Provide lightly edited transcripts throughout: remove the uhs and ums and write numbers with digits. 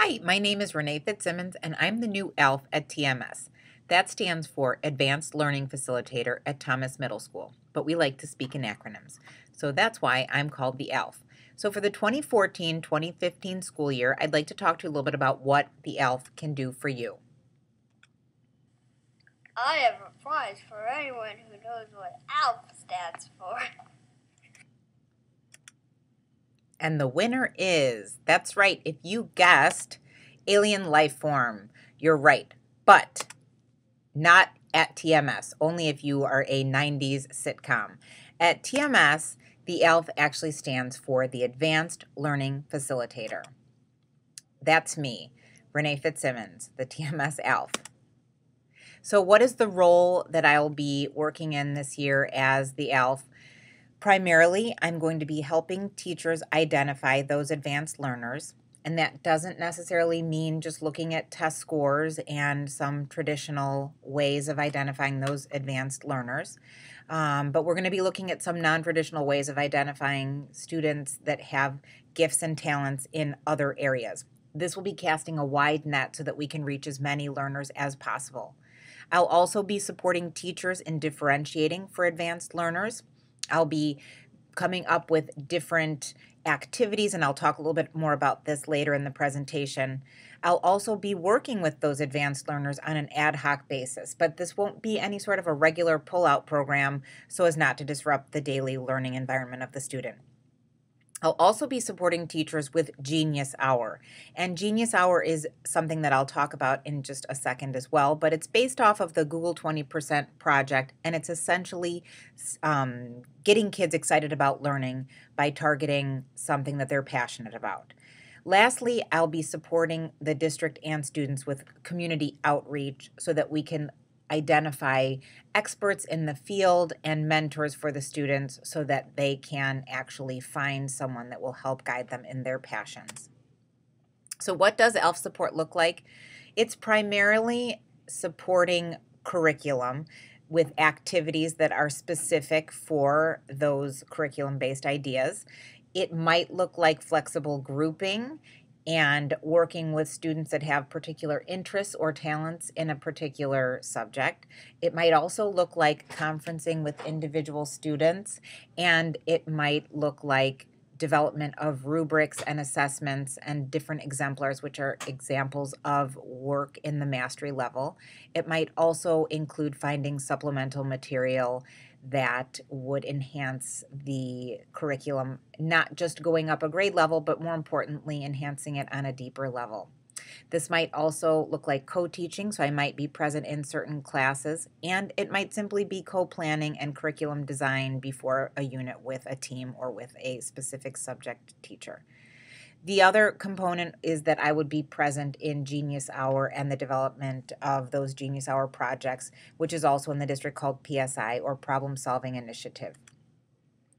Hi, my name is Renee Fitzsimmons, and I'm the new ALF at TMS. That stands for Advanced Learning Facilitator at Thomas Middle School, but we like to speak in acronyms. So that's why I'm called the ALF. So for the 2014-2015 school year, I'd like to talk to you a little bit about what the ALF can do for you. I have a prize for anyone who knows what ALF stands for. And the winner is, that's right, if you guessed alien life form, you're right, but not at TMS, only if you are a 90s sitcom. At TMS, the ALF actually stands for the Advanced Learning Facilitator. That's me, Renee Fitzsimmons, the TMS ALF. So what is the role that I'll be working in this year as the ALF? Primarily, I'm going to be helping teachers identify those advanced learners, and that doesn't necessarily mean just looking at test scores and some traditional ways of identifying those advanced learners. But we're going to be looking at some non-traditional ways of identifying students that have gifts and talents in other areas. This will be casting a wide net so that we can reach as many learners as possible. I'll also be supporting teachers in differentiating for advanced learners. I'll be coming up with different activities, and I'll talk a little bit more about this later in the presentation. I'll also be working with those advanced learners on an ad hoc basis, but this won't be any sort of a regular pull-out program so as not to disrupt the daily learning environment of the student. I'll also be supporting teachers with Genius Hour, and Genius Hour is something that I'll talk about in just a second as well, but it's based off of the Google 20% project, and it's essentially getting kids excited about learning by targeting something that they're passionate about. Lastly, I'll be supporting the district and students with community outreach so that we can identify experts in the field and mentors for the students so that they can actually find someone that will help guide them in their passions. So what does ALF support look like? It's primarily supporting curriculum with activities that are specific for those curriculum-based ideas. It might look like flexible grouping and working with students that have particular interests or talents in a particular subject. It might also look like conferencing with individual students, and it might look like development of rubrics and assessments and different exemplars, which are examples of work in the mastery level. It might also include finding supplemental material that would enhance the curriculum, not just going up a grade level, but more importantly, enhancing it on a deeper level. This might also look like co-teaching, so I might be present in certain classes, and it might simply be co-planning and curriculum design before a unit with a team or with a specific subject teacher. The other component is that I would be present in Genius Hour and the development of those Genius Hour projects, which is also in the district called PSI, or Problem Solving Initiative.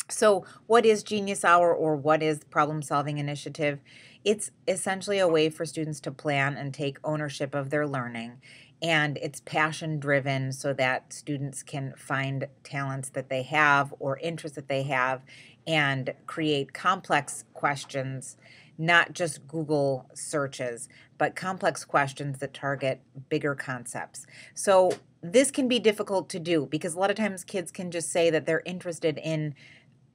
So what is Genius Hour, or what is Problem Solving Initiative? It's essentially a way for students to plan and take ownership of their learning, and it's passion driven so that students can find talents that they have or interests that they have and create complex questions, not just Google searches, but complex questions that target bigger concepts. So this can be difficult to do because a lot of times kids can just say that they're interested in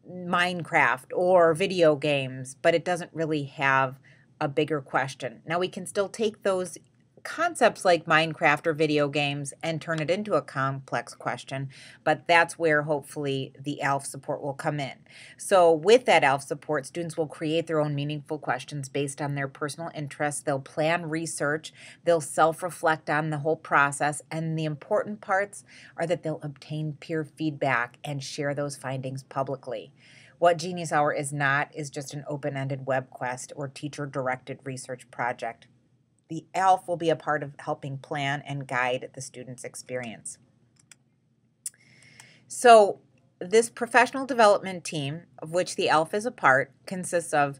Minecraft or video games, but it doesn't really have a bigger question. Now we can still take those concepts like Minecraft or video games and turn it into a complex question, but that's where hopefully the ALF support will come in. So with that ALF support, students will create their own meaningful questions based on their personal interests. They'll plan research, they'll self-reflect on the whole process, and the important parts are that they'll obtain peer feedback and share those findings publicly. What Genius Hour is not is just an open-ended web quest or teacher-directed research project. The ALF will be a part of helping plan and guide the student's experience. So this professional development team, of which the ALF is a part, consists of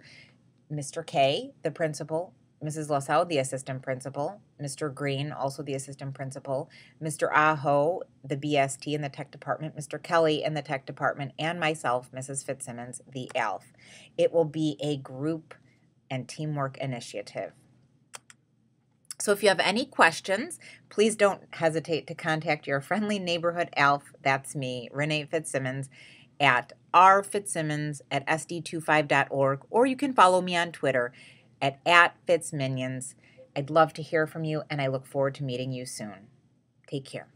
Mr. K, the principal, Mrs. Lasau, the assistant principal, Mr. Green, also the assistant principal, Mr. Aho, the BST in the tech department, Mr. Kelly in the tech department, and myself, Mrs. Fitzsimmons, the ALF. It will be a group and teamwork initiative. So if you have any questions, please don't hesitate to contact your friendly neighborhood ALF, that's me, Renee Fitzsimmons, at rfitzsimmons@sd25.org, or you can follow me on Twitter at @fitzminions. I'd love to hear from you, and I look forward to meeting you soon. Take care.